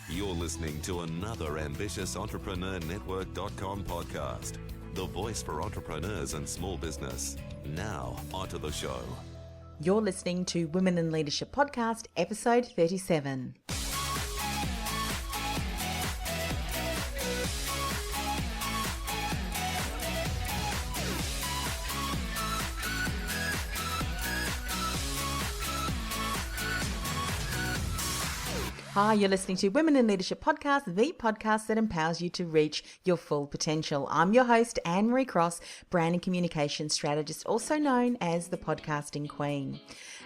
You're listening to another ambitious EntrepreneurNetwork.com podcast, the voice for entrepreneurs and small business. Now, onto the show. You're listening to Women in Leadership Podcast, episode 37. Hi, you're listening to Women in Leadership Podcast, the podcast that empowers you to reach your full potential. I'm your host, Annemarie Cross, Brand and Communication Strategist, also known as the Podcasting Queen.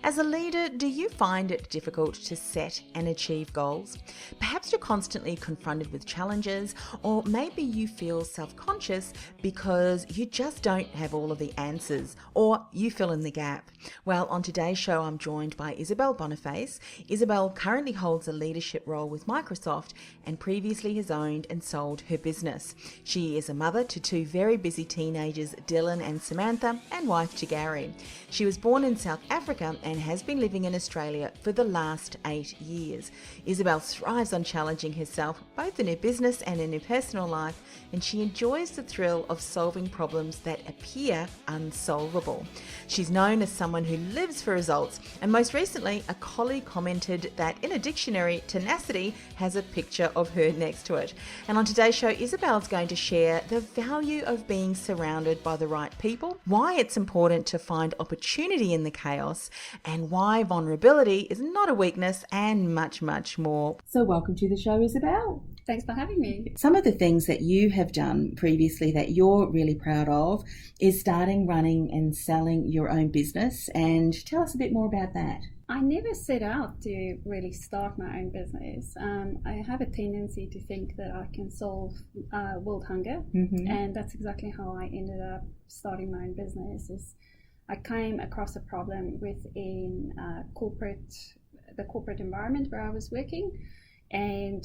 As a leader, do you find it difficult to set and achieve goals? Perhaps you're constantly confronted with challenges, or maybe you feel self-conscious because you just don't have all of the answers, or you fill in the gap. Well, on today's show, I'm joined by Isobel Boniface. Isobel currently holds a leadership role with Microsoft and previously has owned and sold her business. She is a mother to two very busy teenagers, Dylan and Samantha, and wife to Gary. She was born in South Africa and has been living in Australia for the last 8 years. Isobel thrives on challenging herself, both in her business and in her personal life, and she enjoys the thrill of solving problems that appear unsolvable. She's known as someone who lives for results, and most recently, a colleague commented that in a dictionary, tenacity has a picture of her next to it. And on today's show, Isobel's going to share the value of being surrounded by the right people, why it's important to find opportunity in the chaos, and why vulnerability is not a weakness, and much, much more. So welcome to the show, Isobel. Thanks for having me. Some of the things that you have done previously that you're really proud of is starting, running and selling your own business. And tell us a bit more about that. I never set out to really start my own business. I have a tendency to think that I can solve world hunger. And that's exactly how I ended up starting my own business. I came across a problem within the corporate environment where I was working. And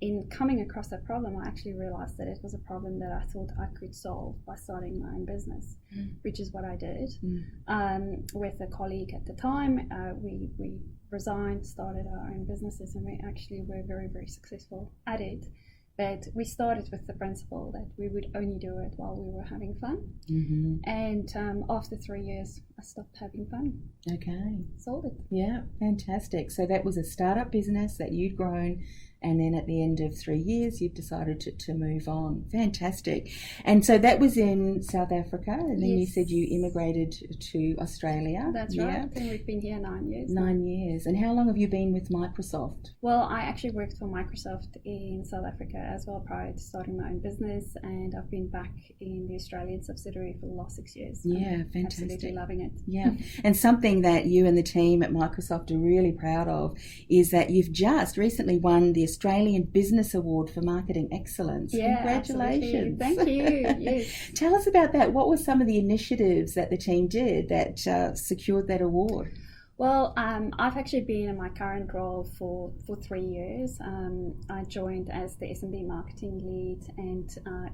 in coming across that problem, I actually realized that it was a problem that I thought I could solve by starting my own business, which is what I did. With a colleague at the time, we resigned, started our own businesses, and we actually were very, very successful at it. But we started with the principle that we would only do it while we were having fun. And after 3 years, I stopped having fun. Okay. Sold it. Yeah, fantastic. So that was a startup business that you'd grown, and then at the end of 3 years, you've decided to move on. Fantastic. And so that was in South Africa, and then you said you immigrated to Australia. That's right. I think we've been here 9 years. 9 years. And how long have you been with Microsoft? Well, I actually worked for Microsoft in South Africa as well prior to starting my own business, and I've been back in the Australian subsidiary for the last 6 years. Yeah, fantastic. Absolutely loving it. Yeah, and something that you and the team at Microsoft are really proud of is that you've just recently won the Australian Business Award for Marketing Excellence. Yeah, congratulations. Absolutely. Thank you. Yes. Tell us about that. What were some of the initiatives that the team did that secured that award? Well, I've actually been in my current role for 3 years. I joined as the S&B marketing lead and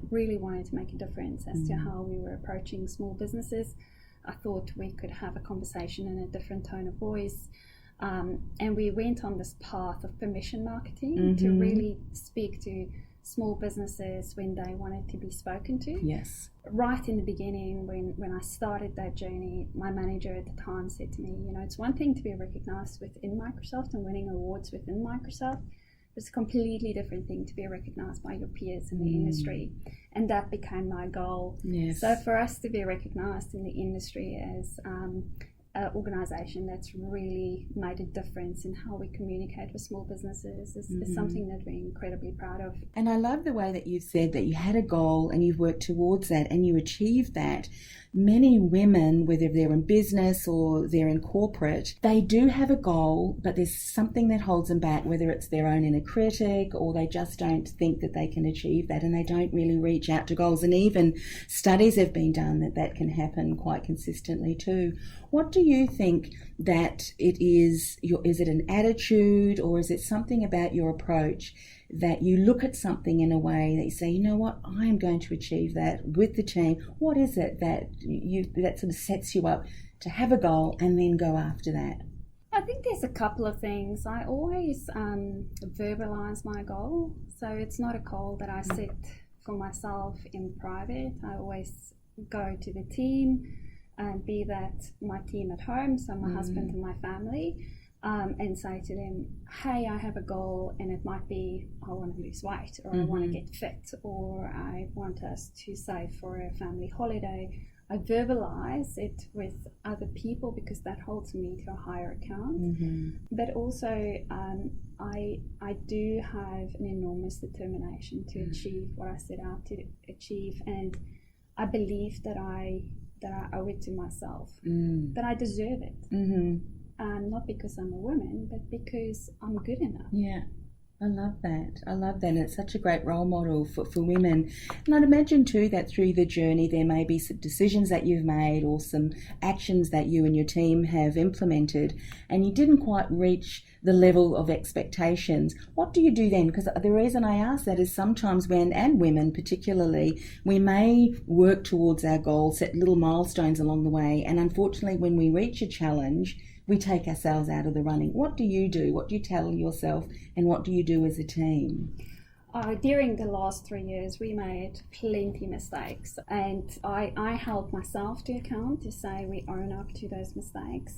really wanted to make a difference as to how we were approaching small businesses. I thought we could have a conversation in a different tone of voice. And we went on this path of permission marketing to really speak to small businesses when they wanted to be spoken to. Yes. Right in the beginning, when I started that journey, my manager at the time said to me, it's one thing to be recognized within Microsoft and winning awards within Microsoft. It's a completely different thing to be recognized by your peers in the industry. And that became my goal. Yes. So for us to be recognized in the industry as an organization that's really made a difference in how we communicate with small businesses is something that we're incredibly proud of. And I love the way that you've said that you had a goal and you've worked towards that and you achieved that. Many women, whether they're in business or they're in corporate, they do have a goal, but there's something that holds them back, whether it's their own inner critic or they just don't think that they can achieve that and they don't really reach out to goals. And even studies have been done that can happen quite consistently too. What do you think that it is? Is it an attitude or is it something about your approach that you look at something in a way that you say, you know what, I am going to achieve that with the team? What is it that sort of sets you up to have a goal and then go after that? I think there's a couple of things. I always verbalize my goal. So it's not a goal that I set for myself in private. I always go to the team, be that my team at home, so my husband and my family, and say to them, hey, I have a goal, and it might be I want to lose weight, or I want to get fit, or I want us to save for a family holiday. I verbalize it with other people because that holds me to a higher account. But also I do have an enormous determination to achieve what I set out to achieve, and I believe that I owe it to myself, that I deserve it. Not because I'm a woman, but because I'm good enough. Yeah. I love that. And it's such a great role model for women. And I'd imagine too that through the journey there may be some decisions that you've made or some actions that you and your team have implemented and you didn't quite reach the level of expectations. What do you do then? Because the reason I ask that is sometimes and women particularly, we may work towards our goals, set little milestones along the way, and unfortunately when we reach a challenge, we take ourselves out of the running. What do you do? What do you tell yourself? And what do you do as a team? During the last 3 years, we made plenty mistakes, and I held myself to account to say we own up to those mistakes.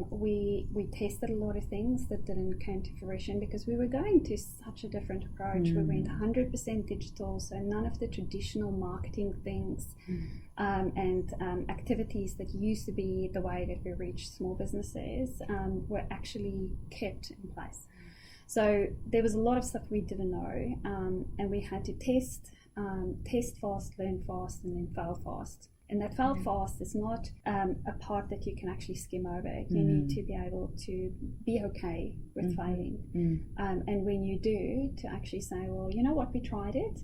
We tested a lot of things that didn't come to fruition because we were going to such a different approach. We went 100% digital, so none of the traditional marketing things and activities that used to be the way that we reached small businesses were actually kept in place. So there was a lot of stuff we didn't know, and we had to test fast, learn fast, and then fail fast. And that fail fast is not a part that you can actually skim over. You need to be able to be okay with failing. And when you do, to actually say, well, you know what, we tried it.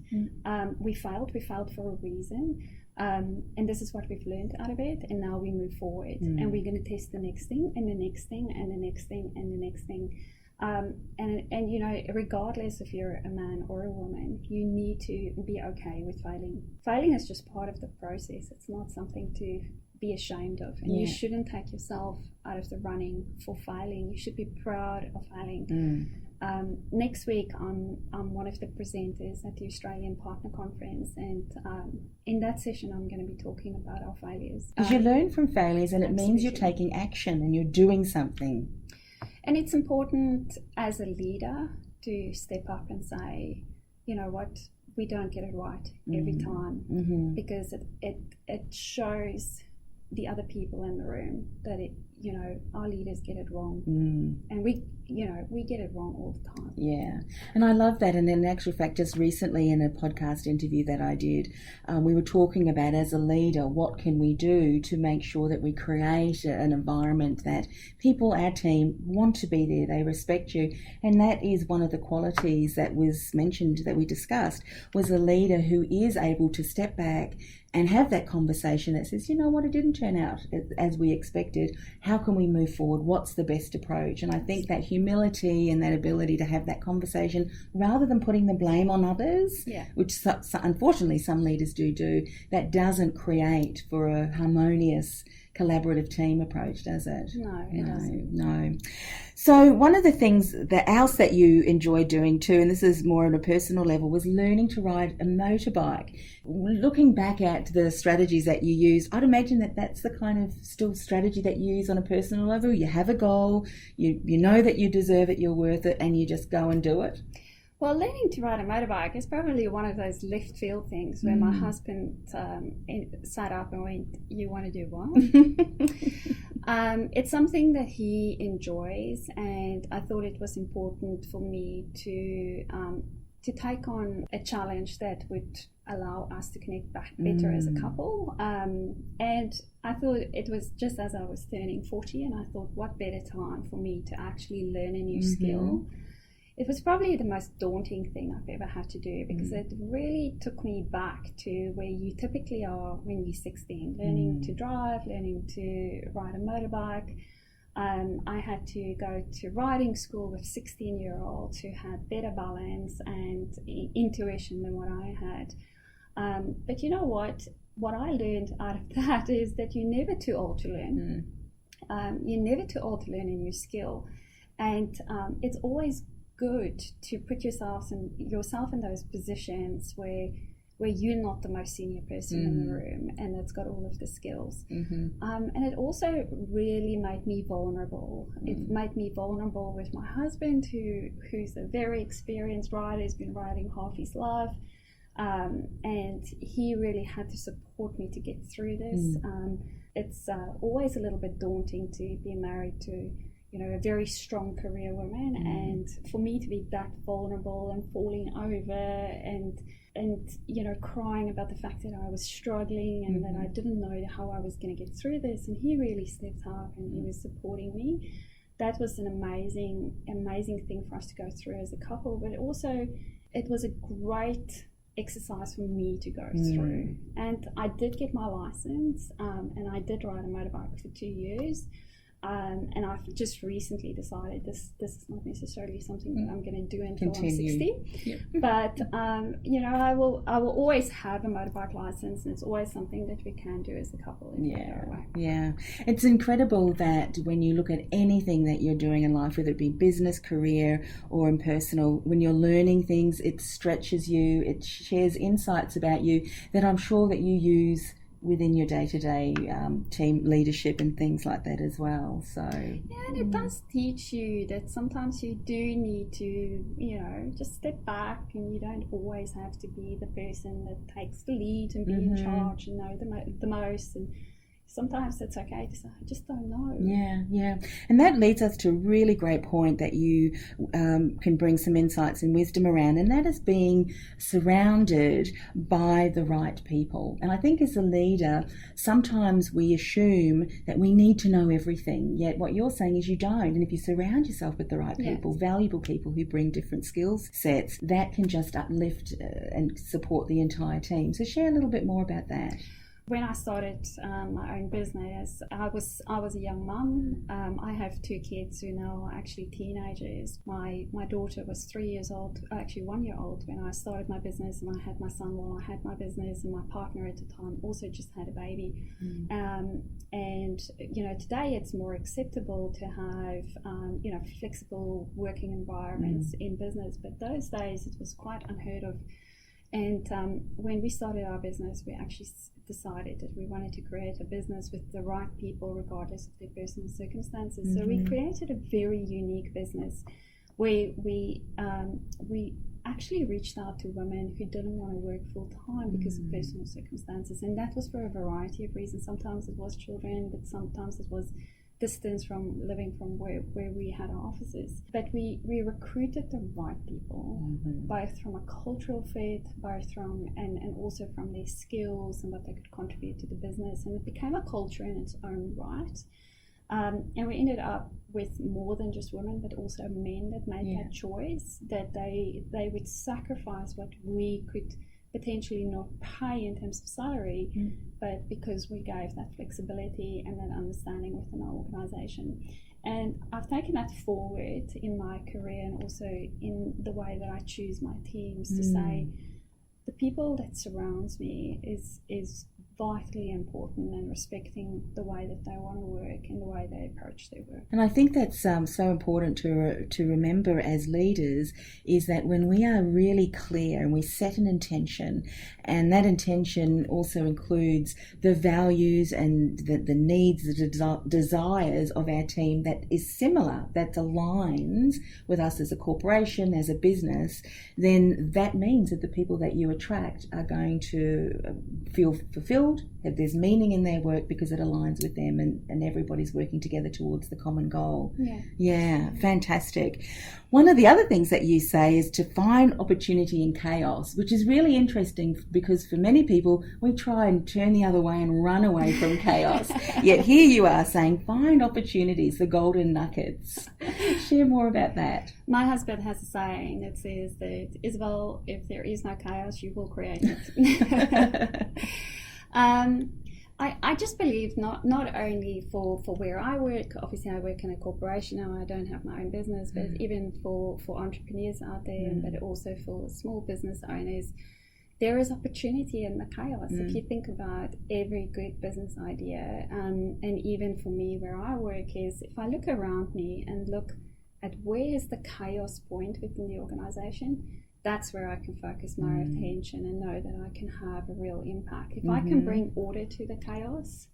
We failed for a reason. And this is what we've learned out of it. And now we move forward. And we're going to test the next thing, and the next thing, and the next thing, and the next thing. And you know, regardless if you're a man or a woman, you need to be okay with failing. Failing is just part of the process. It's not something to be ashamed of, and you shouldn't take yourself out of the running for failing. You should be proud of failing. Next week I'm one of the presenters at the Australian Partner Conference, and in that session I'm going to be talking about our failures. Because you learn from failures, and it means you're taking action and you're doing something. And it's important as a leader to step up and say, you know what, we don't get it right every time, because it shows the other people in the room that our leaders get it wrong, and we get it wrong all the time. Yeah, and I love that. And in actual fact, just recently in a podcast interview that I did, we were talking about, as a leader, what can we do to make sure that we create an environment that people, our team, want to be there, they respect you. And that is one of the qualities that was mentioned, that we discussed, was a leader who is able to step back and have that conversation that says, you know what, it didn't turn out as we expected. How can we move forward? What's the best approach? And I think that humility and that ability to have that conversation rather than putting the blame on others, which unfortunately some leaders do, that doesn't create for a harmonious, collaborative team approach, does it? No, it doesn't. No. So one of the things else that you enjoy doing too, and this is more on a personal level, was learning to ride a motorbike. Looking back at the strategies that you use, I'd imagine that that's the kind of still strategy that you use on a personal level. You have a goal, you know that you deserve it, you're worth it, and you just go and do it. Well, learning to ride a motorbike is probably one of those left field things where my husband sat up and went, you want to do what? It's something that he enjoys, and I thought it was important for me to take on a challenge that would allow us to connect back better as a couple. And I thought it was just as I was turning 40, and I thought, what better time for me to actually learn a new skill. It was probably the most daunting thing I've ever had to do, because it really took me back to where you typically are when you're 16, learning to drive, learning to ride a motorbike. I had to go to riding school with 16-year-olds who had better balance and intuition than what I had. But you know what? What I learned out of that is that you're never too old to learn. You're never too old to learn a new skill. And it's always good to put yourself in those positions where you're not the most senior person in the room and that's got all of the skills. And it also really made me vulnerable. It made me vulnerable with my husband, who's a very experienced writer, has been writing half his life. And he really had to support me to get through this. It's always a little bit daunting to be married to a very strong career woman, and for me to be that vulnerable and falling over and crying about the fact that I was struggling and that I didn't know how I was going to get through this, and he really stepped up and he was supporting me. That was an amazing thing for us to go through as a couple, but also it was a great exercise for me to go through. And I did get my license, and I did ride a motorbike for 2 years. And I've just recently decided this is not necessarily something that I'm going to do until I'm 60. But I will always have a motorbike license, and it's always something that we can do as a couple. Yeah, it's incredible that when you look at anything that you're doing in life, whether it be business, career, or in personal, when you're learning things, it stretches you, it shares insights about you that I'm sure that you use within your day-to-day team leadership and things like that as well. So and it does teach you that sometimes you do need to just step back, and you don't always have to be the person that takes the lead and be in charge and know the most, and sometimes it's okay to say, I just don't know. Yeah. And that leads us to a really great point that you can bring some insights and wisdom around, and that is being surrounded by the right people. And I think as a leader, sometimes we assume that we need to know everything, yet what you're saying is you don't. And if you surround yourself with the right people, valuable people who bring different skill sets, that can just uplift and support the entire team. So share a little bit more about that. When I started my own business, I was a young mum. I have 2 kids who now are actually teenagers. My daughter was 3 years old, actually 1 year old, when I started my business, and I had my son while I had my business, and my partner at the time also just had a baby. And today it's more acceptable to have flexible working environments in business, but those days it was quite unheard of. And when we started our business, we actually decided that we wanted to create a business with the right people regardless of their personal circumstances. So we created a very unique business where we actually reached out to women who didn't want to work full time because of personal circumstances, and that was for a variety of reasons. Sometimes it was children, but sometimes it was distance from living from where we had our offices. But we recruited the right people, both from a cultural fit, both from and also from their skills and what they could contribute to the business, and it became a culture in its own right. And we ended up with more than just women, but also men that made that choice, that they would sacrifice what we could potentially not pay in terms of salary, but because we gave that flexibility and that understanding within our organization. And I've taken that forward in my career and also in the way that I choose my teams to say the people that surrounds me is vitally important, and respecting the way that they want to work and the way they approach their work. And I think that's so important to remember as leaders, is that when we are really clear and we set an intention, and that intention also includes the values and the needs, the desires of our team that is similar, that aligns with us as a corporation, as a business, then that means that the people that you attract are going to feel fulfilled, have there's meaning in their work because it aligns with them, and everybody's working together towards the common goal. Yeah, fantastic. One of the other things that you say is to find opportunity in chaos, which is really interesting because for many people, we try and turn the other way and run away from chaos. Yet here you are saying, find opportunities, the golden nuggets. Share more about that. My husband has a saying that says that, Isobel, if there is no chaos, you will create it. I just believe not only for where I work, obviously I work in a corporation now, I don't have my own business, but even for entrepreneurs out there, but also for small business owners, there is opportunity in the chaos. If you think about every good business idea, and even for me where I work, is if I look around me and look at where is the chaos point within the organization, that's where I can focus my attention and know that I can have a real impact. If I can bring order to the chaos,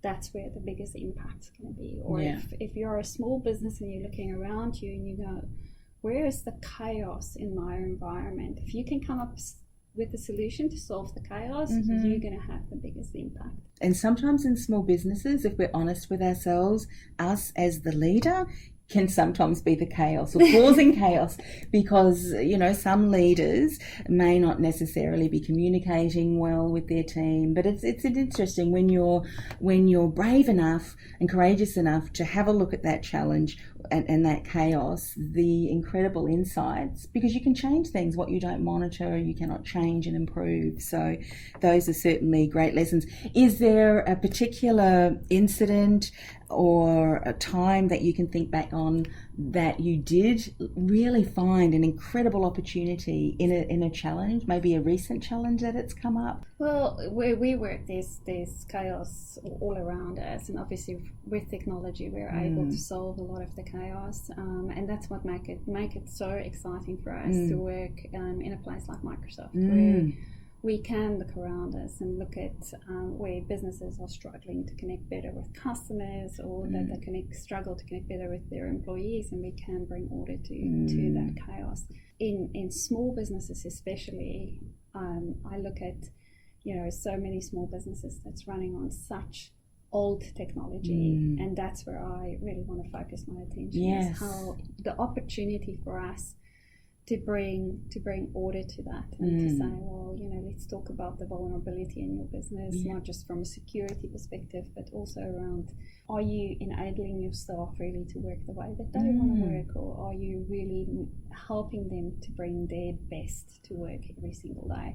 that's where the biggest impact's going to be. Or if you're a small business and you're looking around you and you go, where is the chaos in my environment? If you can come up with a solution to solve the chaos, you're going to have the biggest impact. And sometimes in small businesses, if we're honest with ourselves, us as the leader can sometimes be the chaos or causing chaos, because some leaders may not necessarily be communicating well with their team. But it's interesting when you're brave enough and courageous enough to have a look at that challenge and that chaos, the incredible insights, because you can change things. What you don't monitor, you cannot change and improve. So those are certainly great lessons. Is there a particular incident or a time that you can think back on that you did really find an incredible opportunity in a challenge, maybe a recent challenge that it's come up? Well, we work, there's chaos all around us, and obviously with technology we're able to solve a lot of the chaos, and that's what make it so exciting for us to work in a place like Microsoft, where we can look around us and look at where businesses are struggling to connect better with customers, or that they struggle to connect better with their employees, and we can bring order to that chaos. In small businesses especially, I look at so many small businesses that's running on such old technology, and that's where I really want to focus my attention. Is how the opportunity for us to bring order to that, and to say, well, let's talk about the vulnerability in your business, not just from a security perspective, but also around, are you enabling your staff really to work the way that they want to work, or are you really helping them to bring their best to work every single day?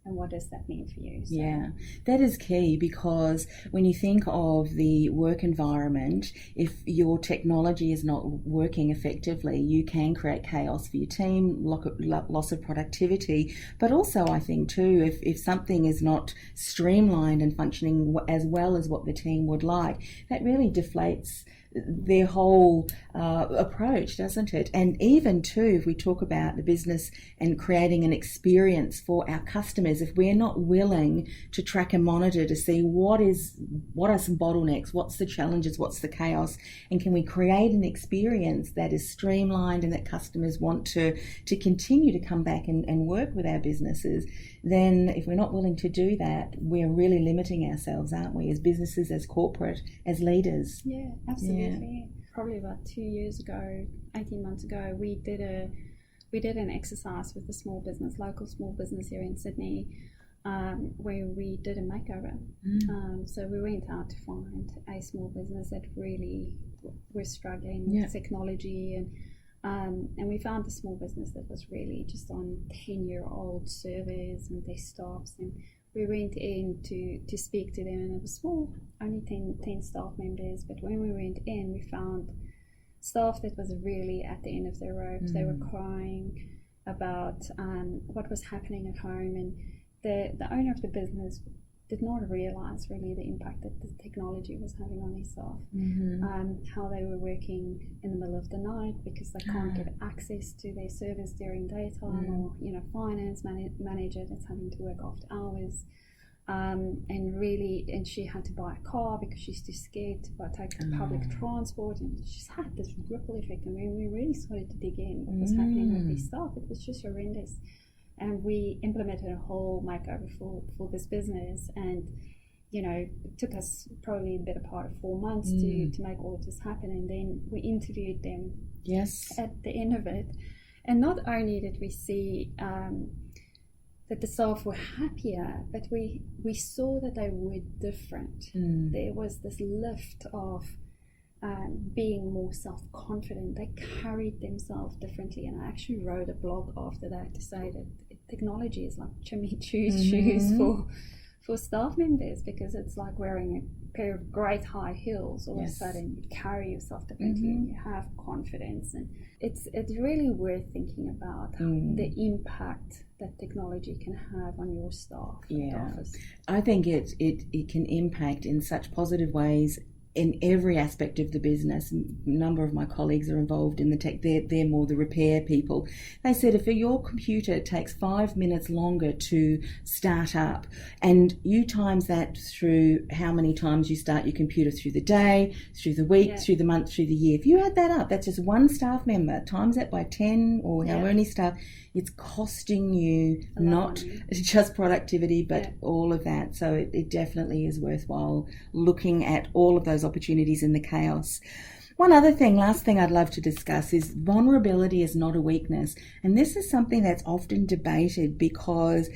And what does that mean for you? So, yeah, that is key, because when you think of the work environment, if your technology is not working effectively, you can create chaos for your team, loss of productivity. But also, I think too, if something is not streamlined and functioning as well as what the team would like, that really deflates their whole approach, doesn't it? And even too, if we talk about the business and creating an experience for our customers, if we're not willing to track and monitor to see what are some bottlenecks, what's the challenges, what's the chaos, and can we create an experience that is streamlined and that customers want to continue to come back and work with our businesses, then if we're not willing to do that, we're really limiting ourselves, aren't we, as businesses, as corporate, as leaders? Yeah, absolutely. Yeah. Probably about 2 years ago, 18 months ago, we did an exercise with a local small business here in Sydney, where we did a makeover. So we went out to find a small business that really was struggling with technology, and we found a small business that was really just on 10-year-old servers and desktops, and we went in to speak to them, and it was small, only 10 staff members. But when we went in, we found staff that was really at the end of their ropes. They were crying about what was happening at home, and the owner of the business did not realize really the impact that the technology was having on his staff. How they were working in the middle of the night because they can't get access to their servers during daytime, or finance manager that's having to work after hours, and she had to buy a car because she's too scared to take the public transport, and she's had this ripple effect. And when we really started to dig in what was happening with these staff, it was just horrendous. And we implemented a whole makeover for this business, and it took us probably the better part of 4 months to make all of this happen. And then we interviewed them at the end of it, and not only did we see that the staff were happier, but we saw that they were different. There was this lift of being more self-confident. They carried themselves differently, and I actually wrote a blog after that to say that technology is like Jimmy Choo's shoes for staff members, because it's like wearing pair of great high heels, all of a sudden you carry yourself differently and you have confidence. And it's really worth thinking about the impact that technology can have on your staff at the office. I think it can impact in such positive ways in every aspect of the business. A number of my colleagues are involved in the tech. They're more the repair people. They said if your computer takes 5 minutes longer to start up, and you times that through how many times you start your computer through the day, through the week, through the month, through the year, if you add that up, that's just one staff member, times that by 10 or however many staff, it's costing you not just productivity, but all of that. So it definitely is worthwhile looking at all of those opportunities in the chaos. One other thing, last thing I'd love to discuss is vulnerability is not a weakness. And this is something that's often debated because,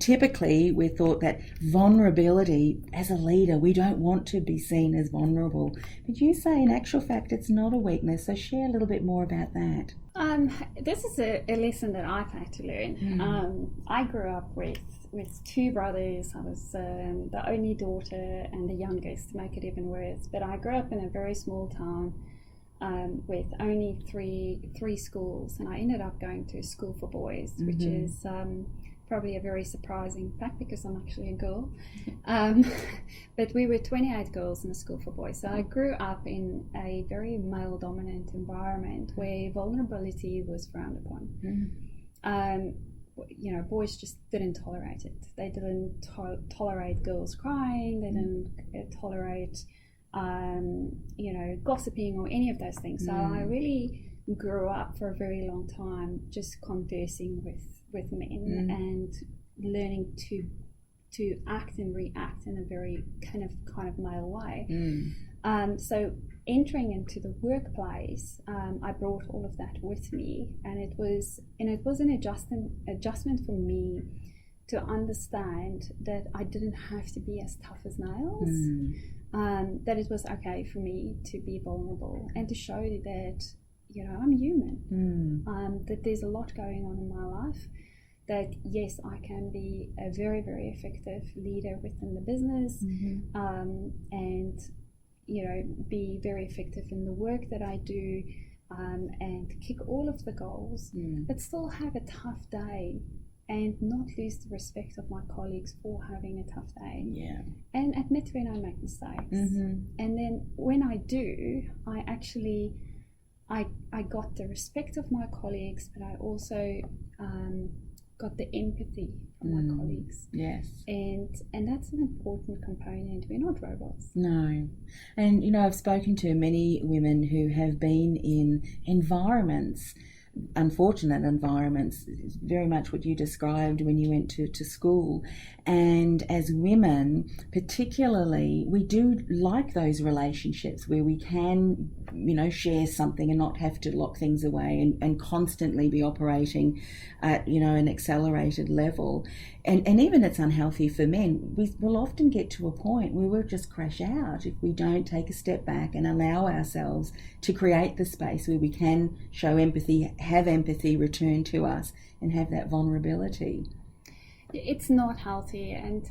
typically we're thought that vulnerability, as a leader, we don't want to be seen as vulnerable. But you say in actual fact it's not a weakness. So share a little bit more about that. This is a lesson that I've had to learn. I grew up with two brothers. I was the only daughter and the youngest, to make it even worse. But I grew up in a very small town with only three schools, and I ended up going to a school for boys, which is probably a very surprising fact because I'm actually a girl. But we were 28 girls in a school for boys. So I grew up in a very male-dominant environment where vulnerability was frowned upon. Boys just didn't tolerate it. They didn't tolerate girls crying. They didn't tolerate, gossiping or any of those things. So I really grew up for a very long time just conversing with men and learning to act and react in a very kind of male way. So entering into the workplace, I brought all of that with me, and it was an adjustment for me to understand that I didn't have to be as tough as nails, that it was okay for me to be vulnerable and to show that I'm human, that there's a lot going on in my life, that yes, I can be a very, very effective leader within the business, and be very effective in the work that I do, and kick all of the goals, but still have a tough day and not lose the respect of my colleagues for having a tough day, and admit when I make mistakes. And then when I do, I got the respect of my colleagues, but I also got the empathy from my colleagues. Yes. And that's an important component. We're not robots. No. And, I've spoken to many women who have been in environments, unfortunate environments, very much what you described when you went to school. And as women, particularly, we do like those relationships where we can, share something and not have to lock things away and constantly be operating at, an accelerated level. And even it's unhealthy for men. We'll often get to a point where we'll just crash out if we don't take a step back and allow ourselves to create the space where we can show empathy, have empathy return to us, and have that vulnerability. It's not healthy, and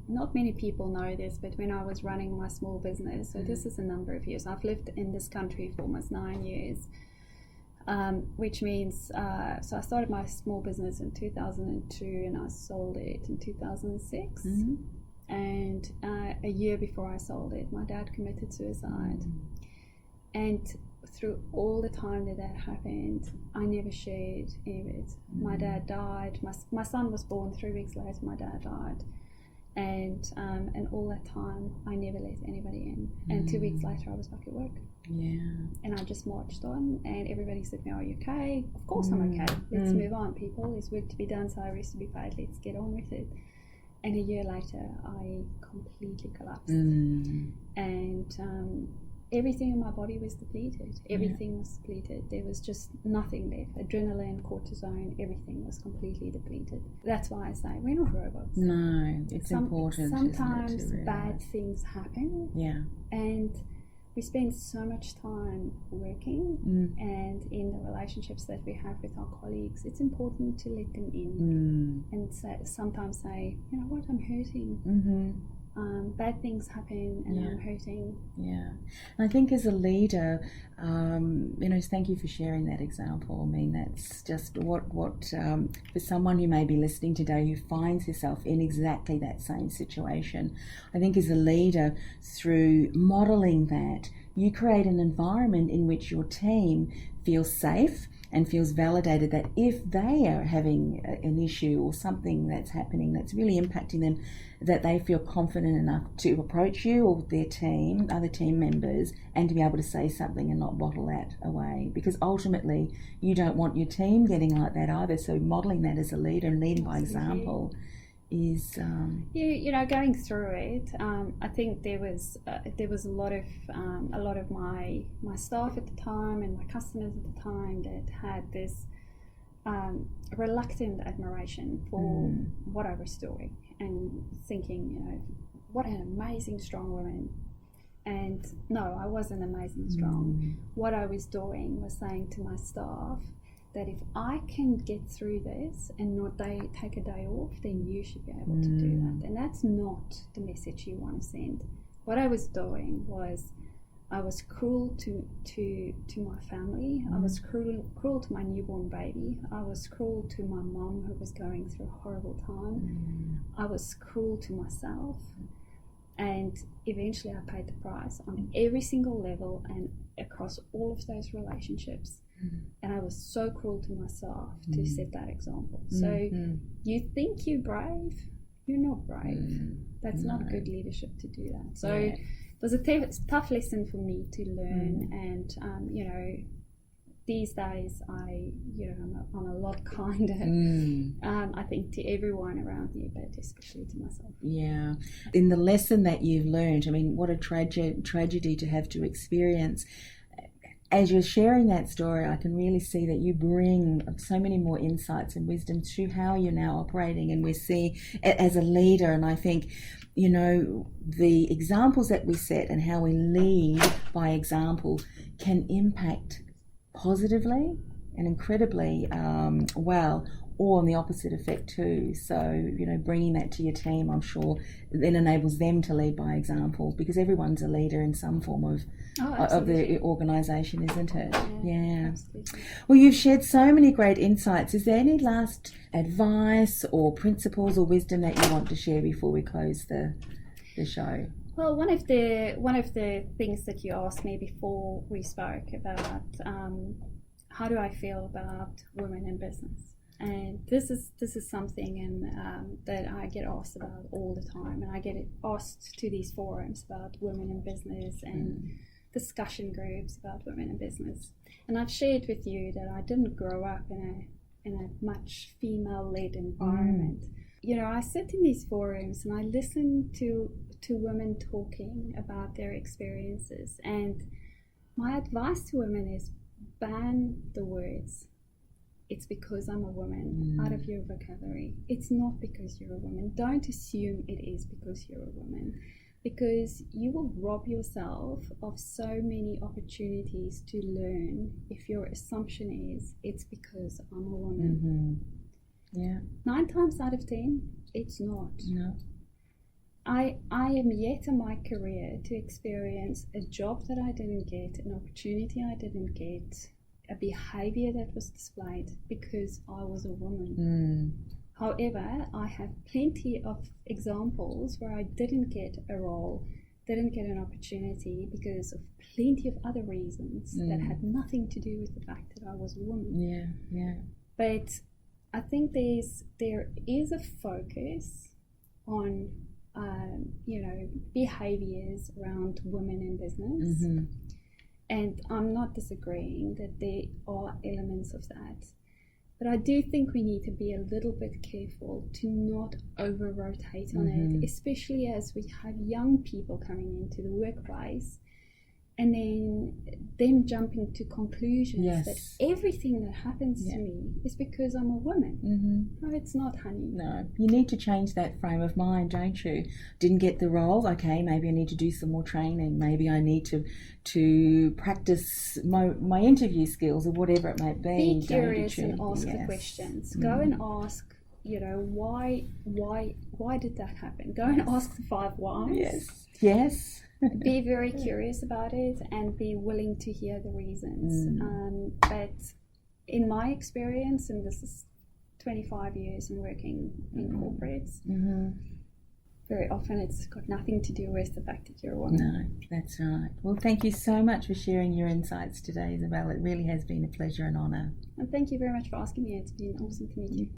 not many people know this, but when I was running my small business, so this is a number of years, I've lived in this country for almost 9 years, which means, so I started my small business in 2002 and I sold it in 2006. And a year before I sold it, my dad committed suicide. And through all the time that happened, I never shared any of it. My dad died. My son was born 3 weeks later. My dad died, and all that time I never let anybody in. And 2 weeks later, I was back at work. And I just marched on, and everybody said, "No, are you okay?" Of course I'm okay. Let's move on, people. There's work to be done, salary to be paid. Let's get on with it. And a year later, I completely collapsed, and everything in my body was depleted. Everything was depleted. There was just nothing left. Adrenaline, cortisone, everything was completely depleted. That's why I say we're not robots. No, it's important. Sometimes bad things happen. And we spend so much time working, and in the relationships that we have with our colleagues, it's important to let them in and sometimes say, "You know what, I'm hurting." bad things happen and I'm hurting. Yeah. And I think as a leader, thank you for sharing that example. I mean, that's just what for someone who may be listening today who finds herself in exactly that same situation, I think as a leader, through modeling that, you create an environment in which your team feels safe and feels validated, that if they are having an issue or something that's happening that's really impacting them, that they feel confident enough to approach you or their team, other team members, and to be able to say something and not bottle that away. Because ultimately, you don't want your team getting like that either. So modelling that as a leader and leading by example is going through it. I think there was a lot of my staff at the time and my customers at the time that had this reluctant admiration for what I was doing and thinking, what an amazing strong woman. And no, I wasn't amazing strong. What I was doing was saying to my staff that if I can get through this and not take a day off, then you should be able to do that. And that's not the message you want to send. What I was doing was I was cruel to my family. I was cruel to my newborn baby. I was cruel to my mum who was going through a horrible time. I was cruel to myself. And eventually I paid the price on every single level and across all of those relationships. And I was so cruel to myself to set that example. So you think you're brave, you're not brave. That's not good leadership to do that. So it was a tough lesson for me to learn. And, these days I'm a lot kinder, I think, to everyone around me, but especially to myself. Yeah. In the lesson that you've learned, I mean, what a tragedy to have to experience. As you're sharing that story, I can really see that you bring so many more insights and wisdom to how you're now operating, and we see as a leader. And I think, the examples that we set and how we lead by example can impact positively and incredibly well, or on the opposite effect too. So, bringing that to your team, I'm sure, then enables them to lead by example, because everyone's a leader in some form of the organisation, isn't it? Yeah. Absolutely. Well, you've shared so many great insights. Is there any last advice or principles or wisdom that you want to share before we close the show? Well, one of the things that you asked me before we spoke about, how do I feel about women in business? And this is something that I get asked about all the time, and I get asked to these forums about women in business and discussion groups about women in business. And I've shared with you that I didn't grow up in a much female-led environment. I sit in these forums and I listen to women talking about their experiences, and my advice to women is ban the words "it's because I'm a woman" out of your vocabulary. It's not because you're a woman. Don't assume it is because you're a woman, because you will rob yourself of so many opportunities to learn if your assumption is it's because I'm a woman. 9 times out of 10, it's not. No. I am yet in my career to experience a job that I didn't get, an opportunity I didn't get, a behavior that was displayed because I was a woman. However, I have plenty of examples where I didn't get a role, didn't get an opportunity because of plenty of other reasons that had nothing to do with the fact that I was a woman. But I think there is a focus on behaviors around women in business, and I'm not disagreeing that there are elements of that, but I do think we need to be a little bit careful to not over rotate on it, especially as we have young people coming into the workplace and then them jumping to conclusions that everything that happens to me is because I'm a woman. No, it's not, honey. No, you need to change that frame of mind, don't you? Didn't get the role, okay, maybe I need to do some more training, maybe I need to practice my interview skills or whatever it might be. Be curious and ask the questions. Go and ask why did that happen? Go and ask the 5 whys. Yes. Be very curious about it and be willing to hear the reasons. But in my experience, and this is 25 years in working in corporates, very often it's got nothing to do with the fact that you're a woman. No, that's right. Well, thank you so much for sharing your insights today, Isobel. It really has been a pleasure and honour. And thank you very much for asking me. It's been awesome to meet you.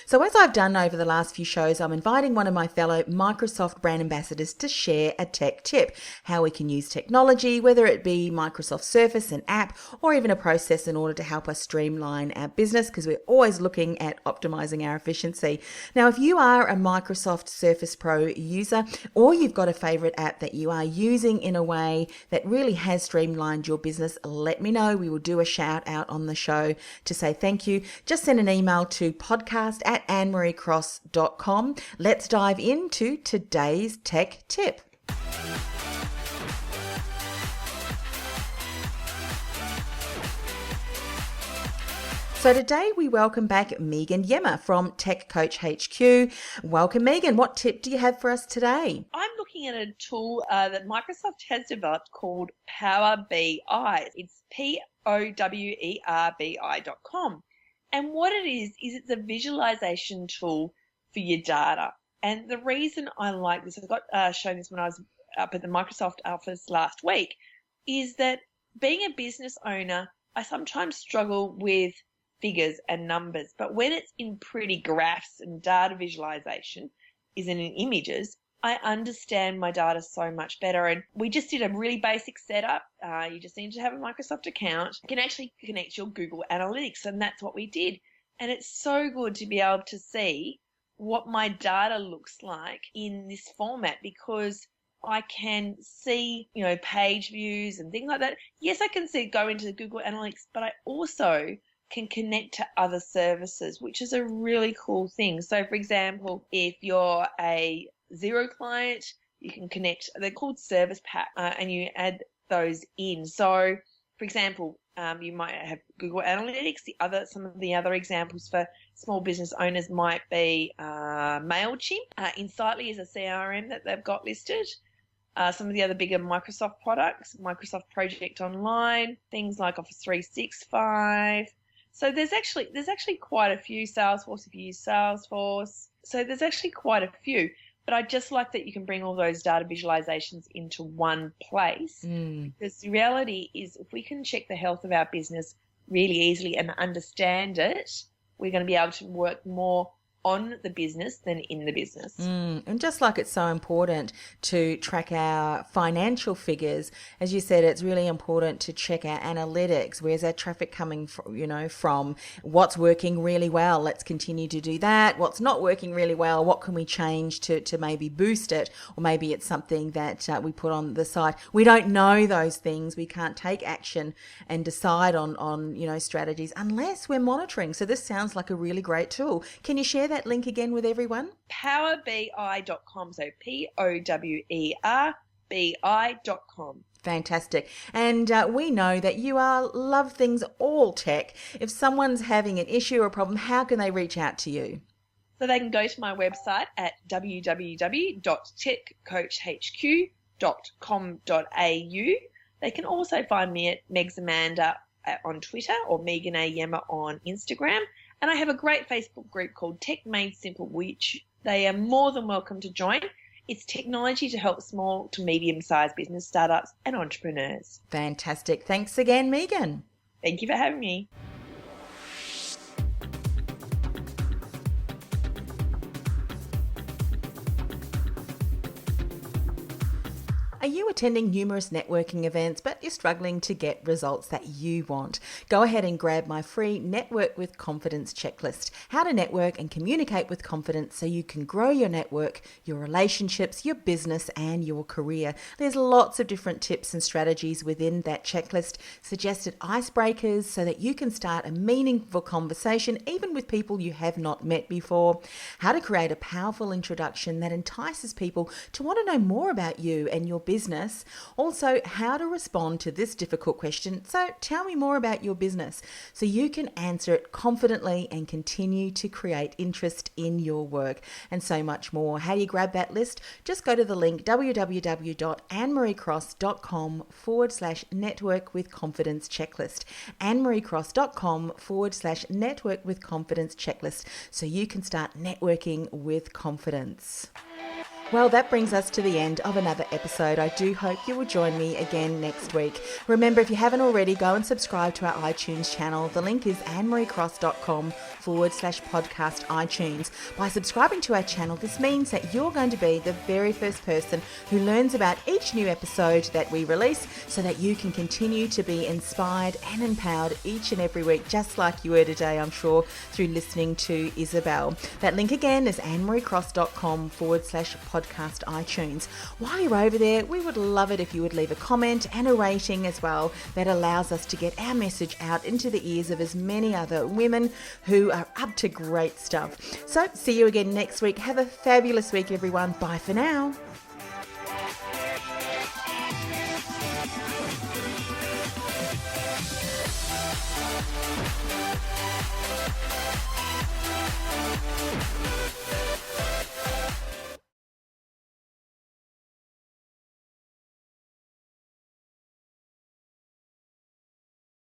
So as I've done over the last few shows, I'm inviting one of my fellow Microsoft brand ambassadors to share a tech tip, how we can use technology, whether it be Microsoft Surface, an app, or even a process in order to help us streamline our business, because we're always looking at optimizing our efficiency. Now, if you are a Microsoft Surface Pro user, or you've got a favorite app that you are using in a way that really has streamlined your business, let me know. We will do a shout out on the show to say thank you. Just send an email to podcast@Annemarie.Cross.com. Let's dive into today's tech tip. So today we welcome back Megan Yemmer from Tech Coach HQ. Welcome, Megan. What tip do you have for us today? I'm looking at a tool that Microsoft has developed called Power BI. It's POWERBI.com. And what it is it's a visualization tool for your data. And the reason I like this, I got shown this when I was up at the Microsoft office last week, is that being a business owner, I sometimes struggle with figures and numbers. But when it's in pretty graphs and data visualization, isn't in images, I understand my data so much better. And we just did a really basic setup. You just need to have a Microsoft account. You can actually connect your Google Analytics, and that's what we did. And it's so good to be able to see what my data looks like in this format, because I can see, page views and things like that. Yes, I can go into the Google Analytics, but I also can connect to other services, which is a really cool thing. So, for example, if you're a Xero client, you can connect, they're called service pack, and you add those in. So, for example, you might have Google Analytics. Some of the other examples for small business owners might be MailChimp. Insightly is a CRM that they've got listed. Some of the other bigger Microsoft products, Microsoft Project Online, things like Office 365. So there's actually quite a few. Salesforce, if you use Salesforce. So there's actually quite a few. But I just like that you can bring all those data visualizations into one place. Because the reality is, if we can check the health of our business really easily and understand it, we're going to be able to work more on the business than in the business. And just like it's so important to track our financial figures, as you said, it's really important to check our analytics. Where's our traffic coming from? What's working really well? Let's continue to do that. What's not working really well? What can we change to maybe boost it? Or maybe it's something that we put on the site. We don't know those things. We can't take action and decide on strategies unless we're monitoring. So this sounds like a really great tool. Can you share that link again with everyone? PowerBI.com. So POWERBI.com. Fantastic. And we know that you love things all tech. If someone's having an issue or a problem, how can they reach out to you? So they can go to my website at www.techcoachhq.com.au. They can also find me at Megs Amanda on Twitter or Megan A. Yemmer on Instagram. And I have a great Facebook group called Tech Made Simple, which they are more than welcome to join. It's technology to help small to medium-sized business startups and entrepreneurs. Fantastic. Thanks again, Megan. Thank you for having me. Are you attending numerous networking events, but you're struggling to get results that you want? Go ahead and grab my free Network with Confidence checklist. How to network and communicate with confidence so you can grow your network, your relationships, your business, and your career. There's lots of different tips and strategies within that checklist, suggested icebreakers so that you can start a meaningful conversation, even with people you have not met before. How to create a powerful introduction that entices people to want to know more about you and your business business. Also, how to respond to this difficult question. So tell me more about your business so you can answer it confidently and continue to create interest in your work, and so much more. How do you grab that list? Just go to the link www.annemariecross.com/network with confidence checklist. annemariecross.com/network with confidence checklist so you can start networking with confidence. Well, that brings us to the end of another episode. I do hope you will join me again next week. Remember, if you haven't already, go and subscribe to our iTunes channel. The link is annemariecross.com/podcast iTunes. By subscribing to our channel, this means that you're going to be the very first person who learns about each new episode that we release so that you can continue to be inspired and empowered each and every week, just like you were today, I'm sure, through listening to Isobel. That link again is annemariecross.com/podcast iTunes. While you're over there, we would love it if you would leave a comment and a rating as well. That allows us to get our message out into the ears of as many other women who are up to great stuff. So see you again next week. Have a fabulous week, everyone. Bye for now.